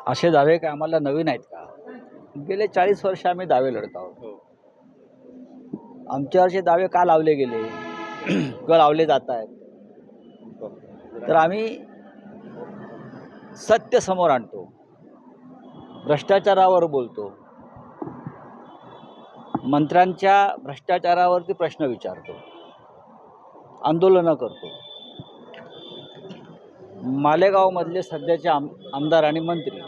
असे दावे काय आम्हाला नवीन आहेत का? गेले 40 वर्ष आम्ही दावे लढत आहोत. आमच्यावरचे दावे का लावले गेले किंवा लावले जात आहेत, तर आम्ही सत्य समोर आणतो, भ्रष्टाचारावर बोलतो, मंत्र्यांच्या भ्रष्टाचारावरती प्रश्न विचारतो, आंदोलनं करतो. मालेगावमधले सध्याचे आमदार आणि मंत्री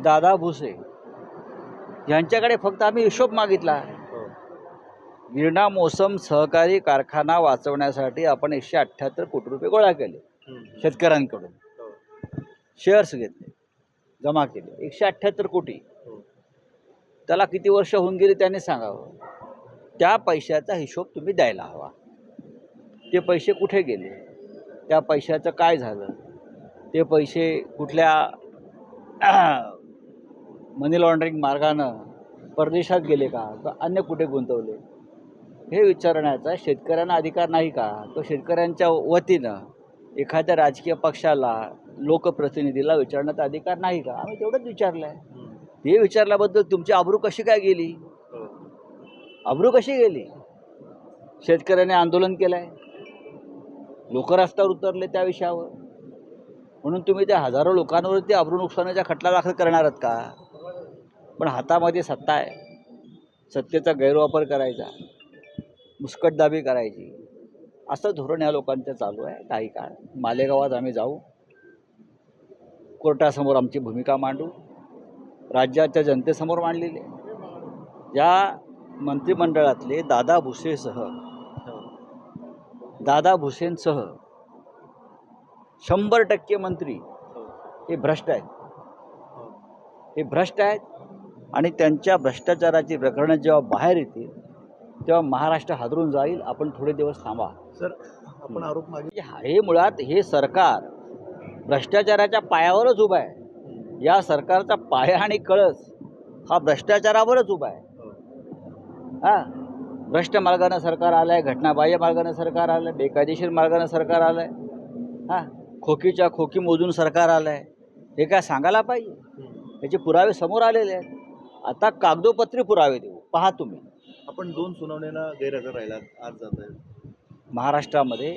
दादा भुसे यांच्याकडे फक्त आम्ही हिशोब मागितला. गिरणा मोसम सहकारी कारखाना वाचवण्यासाठी आपण 178 कोटी रुपये गोळा केले शेतकऱ्यांकडून, शेअर्स घेतले, जमा केले 178 कोटी. त्याला किती वर्ष होऊन गेली त्यांनी सांगावं. त्या पैशाचा हिशोब तुम्ही द्यायला हवा. ते पैसे कुठे गेले, त्या पैशाचं काय झालं, ते पैसे कुठल्या मनी लॉन्ड्रिंग मार्गानं परदेशात गेले का, तर अन्य कुठे गुंतवले, हे विचारण्याचा शेतकऱ्यांना अधिकार नाही का? तो शेतकऱ्यांच्या वतीनं एखाद्या राजकीय पक्षाला, लोकप्रतिनिधीला विचारण्याचा अधिकार नाही का? आम्ही तेवढंच विचारलं आहे. ते विचारल्याबद्दल तुमची आबरू कशी काय गेली? आबरू कशी गेली? शेतकऱ्याने आंदोलन केलं आहे, लोक रस्त्यावर उतरले त्या विषयावर, म्हणून तुम्ही त्या हजारो लोकांवरती आबरू नुकसानाचा खटला दाखल करणार आहात का? पण हातामध्ये सत्ता आहे, सत्तेचा गैरवापर करायचा, मुस्कटदाबी करायची, असं धोरण या लोकांचं चालू आहे. काही काळ मालेगावात आम्ही जाऊ, कोर्टासमोर आमची भूमिका मांडू, राज्याच्या जनतेसमोर मांडलेली आहे. या मंत्रिमंडळातले दादा भुसेंसह 100% मंत्री हे भ्रष्ट आहेत. हे भ्रष्ट आहेत आणि त्यांच्या भ्रष्टाचाराची प्रकरणं जेव्हा बाहेर येतील तेव्हा महाराष्ट्र हादरून जाईल. आपण थोडे दिवस थांबा. सर, आपण आरोप मागितले. हे मुळात हे सरकार भ्रष्टाचाराच्या पायावरच उभं आहे. या सरकारचा पाया आणि कळस हा भ्रष्टाचारावरच उभा आहे. भ्रष्ट मार्गानं सरकार आलं आहे, घटनाबाह्य मार्गानं सरकार आलं आहे, बेकायदेशीर मार्गानं सरकार आलं आहे, खोकीच्या खोकी मोजून सरकार आलं आहे. हे काय सांगायला पाहिजे? याचे पुरावे समोर आलेले आहेत. आता कागदोपत्री पुरावे देऊ, पहा तुम्ही. आपण 2 सुनावण्यांना गैरहजर राहिला, आज जात आहे. महाराष्ट्रामध्ये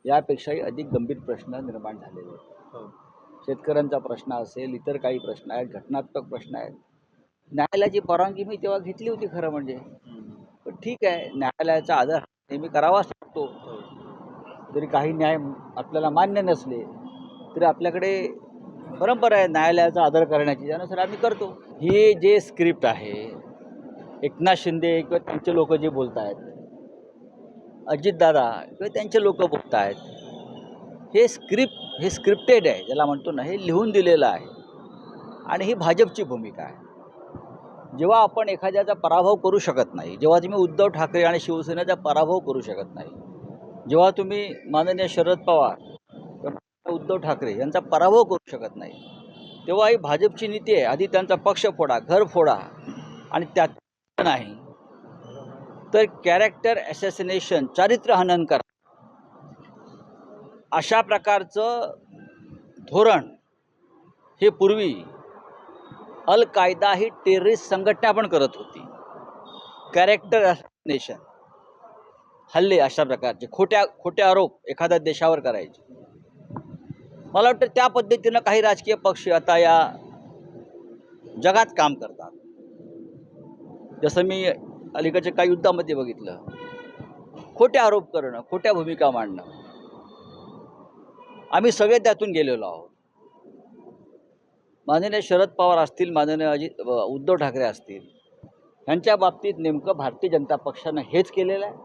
यापेक्षाही अधिक गंभीर प्रश्न निर्माण झालेले आहेत. शेतकऱ्यांचा प्रश्न असेल, इतर काही प्रश्न आहेत, घटनात्मक प्रश्न आहेत. न्यायालयाची परवानगी मी तेव्हा घेतली होती खरं म्हणजे, पण ठीक आहे, न्यायालयाचा आदर नेहमी करावाच लागतो. जरी काही न्याय आपल्याला मान्य नसले तरी आपल्याकडे परंपरा आहे न्यायालयाचा आदर करण्याची, त्यानुसार आम्ही करतो. हे जे स्क्रिप्ट आहे, एकनाथ शिंदे किंवा त्यांचे लोक जे बोलत आहेत, अजितदादा किंवा त्यांचे लोक बोलत आहेत, हे स्क्रिप्टेड आहे, ज्याला म्हणतो ना, हे लिहून दिलेलं आहे. आणि ही भाजपची भूमिका आहे. जेव्हा आपण एखाद्याचा पराभव करू शकत नाही, जेव्हा तुम्ही उद्धव ठाकरे आणि शिवसेनेचा पराभव करू शकत नाही, जेव्हा तुम्ही माननीय शरद पवार किंवा उद्धव ठाकरे यांचा पराभव करू शकत नाही, तेव्हा ही भाजपची नीती आहे. आधी त्यांचा पक्ष फोडा, घर फोडा, आणि त्यात नाही तर कॅरेक्टर ॲसॅसिनेशन, चारित्र्य हनन करा. अशा प्रकारचं धोरण हे पूर्वी अल कायदा ही टेररिस्ट संघटना पण करत होती. कॅरेक्टर ॲसॅसिनेशन, हल्ले अशा प्रकारचे खोटे आरोप एखाद्या देशावर करायचे. मला वाटतं त्या पद्धतीनं काही राजकीय पक्ष आता या जगात काम करतात. जसं मी अलीकडच्या काही युद्धामध्ये बघितलं, खोटे आरोप करणं, खोट्या भूमिका मांडणं. आम्ही सगळे त्यातून गेलेलो आहोत. माननीय शरद पवार असतील, माननीय उद्धव ठाकरे असतील, यांच्या बाबतीत नेमकं भारतीय जनता पक्षानं हेच केलेलं आहे.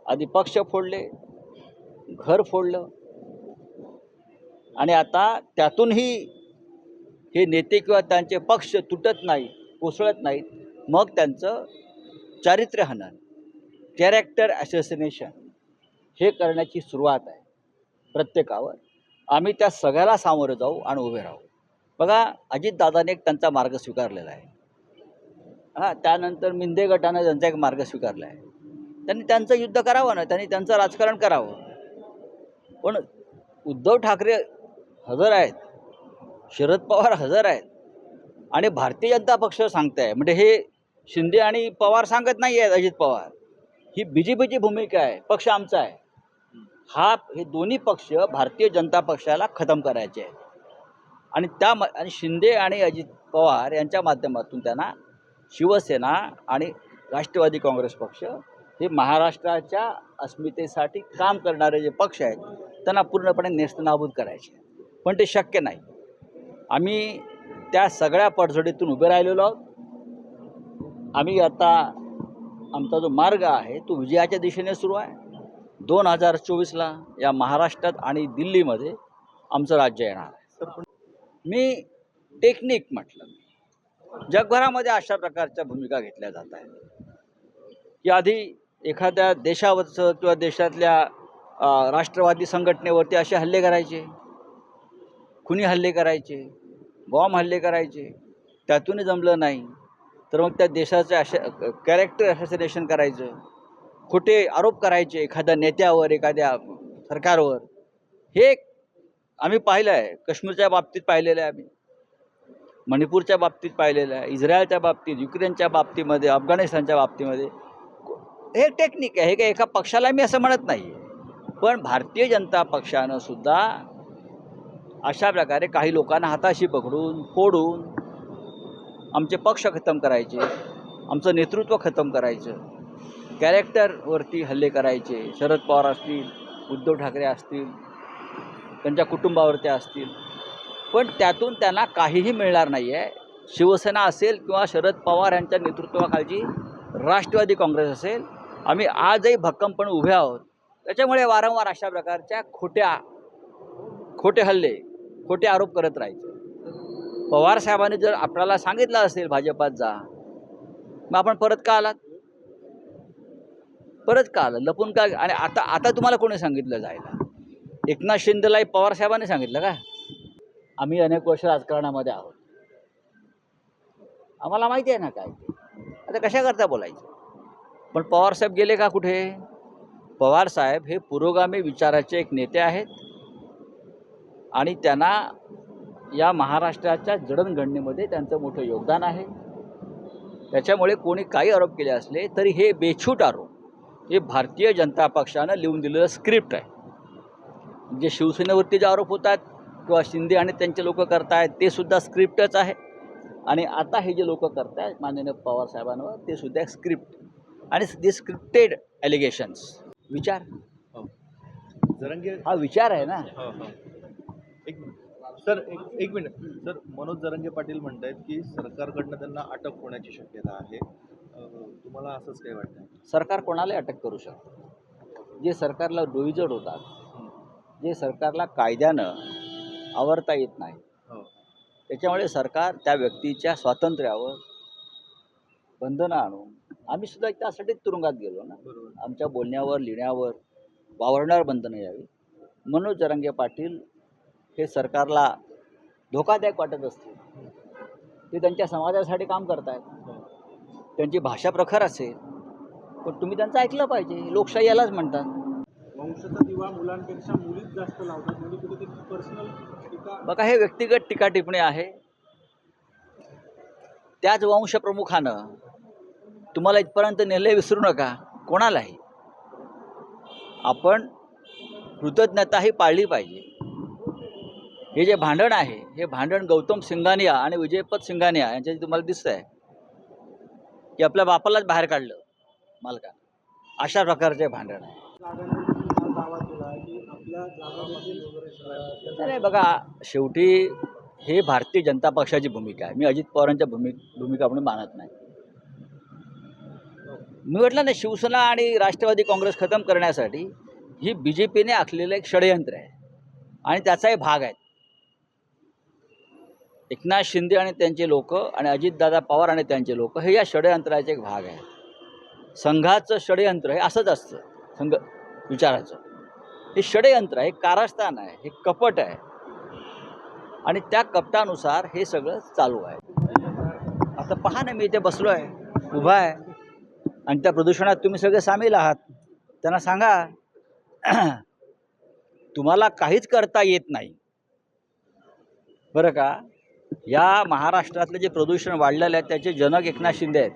आधी पक्ष फोडले, घर फोडलं, आणि आता त्यातूनही हे नेते किंवा त्यांचे पक्ष तुटत नाही, कोसळत नाहीत, मग त्यांचं चारित्र्य हनन, कॅरेक्टर ॲसॅसिनेशन हे करण्याची सुरुवात आहे प्रत्येकावर. आम्ही त्या सगळ्याला सामोरं जाऊ आणि उभे राहू. बघा, अजितदादाने एक त्यांचा मार्ग स्वीकारलेला आहे. त्यानंतर मिंदे गटानं त्यांचा एक मार्ग स्वीकारला आहे. त्यांनी त्यांचं युद्ध करावं ना, त्यांनी त्यांचं राजकारण करावं. पण उद्धव ठाकरे हजर आहेत, शरद पवार हजर आहेत आणि भारतीय जनता पक्ष सांगताय. म्हणजे हे शिंदे आणि पवार सांगत नाही आहेत, अजित पवार. ही BJPची भूमिका आहे, पक्ष आमचा आहे. हे दोन्ही पक्ष भारतीय जनता पक्षाला खतम करायचे आहेत आणि आणि शिंदे आणि अजित पवार यांच्या माध्यमातून त्यांना शिवसेना आणि राष्ट्रवादी काँग्रेस पक्ष हे महाराष्ट्राच्या अस्मितेसाठी काम करणारे जे पक्ष आहेत त्यांना पूर्णपणे नेस्तनाबूत करायचे. पण ते शक्य नाही. आम्ही त्या सगळ्या पडझडीतून उभे राहिलेलो आहोत. आम्ही आता आमचा जो मार्ग आहे तो विजयाच्या दिशेने सुरू आहे. 2024ला या महाराष्ट्रात आणि दिल्लीमध्ये आमचं राज्य येणार आहे. मी टेक्निक म्हटलं. जगभरामध्ये अशा प्रकारच्या भूमिका घेतल्या जात आहेत की आधी एखाद्या देशावरचं किंवा देशातल्या राष्ट्रवादी संघटनेवरती असे हल्ले करायचे, खुनी हल्ले करायचे, बॉम्ब हल्ले करायचे. त्यातूनही जमलं नाही तर मग त्या देशाचं कॅरेक्टर असॅसिनेशन करायचं, खोटे आरोप करायचे एखाद्या नेत्यावर, एखाद्या सरकारवर. हे आम्ही पाहिलं आहे. काश्मीरच्या बाबतीत पाहिलेलं आहे, आम्ही मणिपूरच्या बाबतीत पाहिलेलं आहे, इस्रायलच्या बाबतीत, युक्रेनच्या बाबतीमध्ये, अफगाणिस्तानच्या बाबतीमध्ये. हे टेक्निक आहे. हे काही एका पक्षाला मी असं म्हणत नाही. पण भारतीय जनता पक्षानं सुद्धा अशा प्रकारे काही लोकांना हाताशी पकडून, फोडून आमचे पक्ष खतम करायचे, आमचं नेतृत्व खतम करायचं, कॅरेक्टरवरती हल्ले करायचे. शरद पवार असतील, उद्धव ठाकरे असतील, त्यांच्या कुटुंबावरती असतील. पण त्यातून त्यांना काहीही मिळणार नाही आहे. शिवसेना असेल किंवा शरद पवार यांच्या नेतृत्वाखालची राष्ट्रवादी काँग्रेस असेल, आम्ही आजही भक्कमपणे उभे आहोत. त्याच्यामुळे वारंवार अशा प्रकारच्या खोटे हल्ले, खोटे आरोप करत राहायचे. पवार साहेबांनी जर आपल्याला सांगितलं असेल भाजपात जा, मग आपण परत का आलात? परत का आलं? लपून का? आणि आता तुम्हाला कोणी सांगितलं जायला? एकनाथ शिंदेलाही पवार साहेबांनी सांगितलं का? आम्ही अनेक वर्ष राजकारणामध्ये आहोत, आम्हाला माहिती आहे ना काय. आता कशा करता बोलायचं? पण पवारसाहेब गेले का कुठे? पवारसाहेब हे पुरोगामी विचाराचे एक नेते आहेत आणि त्यांना या महाराष्ट्राच्या जडणघडणीमध्ये त्यांचं मोठं योगदान आहे. त्याच्यामुळे कोणी काही आरोप केले असले तरी हे बेछूट आरोप हे भारतीय जनता पक्षानं लिहून दिलेलं स्क्रिप्ट आहे. जे शिवसेनेवरती जे आरोप होतात किंवा शिंदे आणि त्यांचे लोक करतायत ते सुद्धा स्क्रिप्टच आहे. आणि आता हे जे लोक करतायत माननीय पवार साहेबांवर, ते सुद्धा एक स्क्रिप्ट आणि ते स्क्रिप्टेड ॲलिगेशन्स. विचार जरांगे हा विचार आहे ना. एक सर एक मिनिट सर, मनोज जरांगे पाटील म्हणतायत की सरकारकडनं त्यांना अटक होण्याची शक्यता आहे. तुम्हाला असंच काय वाटतं? सरकार कोणालाही अटक करू शकतं. जे सरकारला डोईजड होतात, जे सरकारला कायद्यानं आवरता येत नाही, त्याच्यामुळे सरकार त्या व्यक्तीच्या स्वातंत्र्यावर बंधनं आणून, आम्ही सुद्धा त्यासाठी तुरुंगात गेलो ना. आमच्या बोलण्यावर, लिहिण्यावर वावरण्यावर बंधनं यावी. मनोज जरांगे पाटील हे सरकारला धोकादायक वाटत असतील, ते त्यांच्या समाजासाठी काम करतायत, त्यांची भाषा प्रखर असेल, पण तुम्ही त्यांचं ऐकलं पाहिजे. लोकशाही यालाच म्हणतात. वंशाचा दिवा मुलांपेक्षा मुलीच जास्त लावतात, म्हणजे कुठेतरी पर्सनल टीका. बघा, हे व्यक्तिगत टीका टिप्पणी आहे. त्याच वंशप्रमुखानं तुम्हाला इथपर्यंत नेले, विसरू नका. कोणालाही आपण कृतज्ञताही पाळली पाहिजे. हे जे भांडण आहे, हे भांडण गौतम सिंघानिया आणि विजयपत सिंघानिया यांच्यात तुम्हाला दिसतं आहे की आपल्या बापालाच बाहेर काढलं मालकानं. अशा प्रकारचे भांडण आहे. नाही बघा, शेवटी हे भारतीय जनता पक्षाची भूमिका आहे. मी अजित पवारांच्या भूमिका म्हणून मानत नाही. मी म्हटलं ना, शिवसेना आणि राष्ट्रवादी काँग्रेस खतम करण्यासाठी ही BJPने आखलेलं एक षडयंत्र आहे आणि त्याचाही भाग आहे. एकनाथ शिंदे आणि त्यांचे लोक आणि अजितदादा पवार आणि त्यांचे लोक हे या षडयंत्राचे एक भाग आहे. संघाचं षडयंत्र हे असंच असतं. संघ विचाराचं हे षडयंत्र आहे, कारस्थान आहे, हे कपट आहे आणि त्या कपटानुसार हे सगळं चालू आहे. आता पहा ना, मी इथे बसलो आहे, उभा आहे आणि त्या प्रदूषणात तुम्ही सगळे सामील आहात. त्यांना सांगा तुम्हाला काहीच करता येत नाही बरं का. या महाराष्ट्रातलं जे प्रदूषण वाढलेलं आहे त्याचे जनक एकनाथ शिंदे आहेत.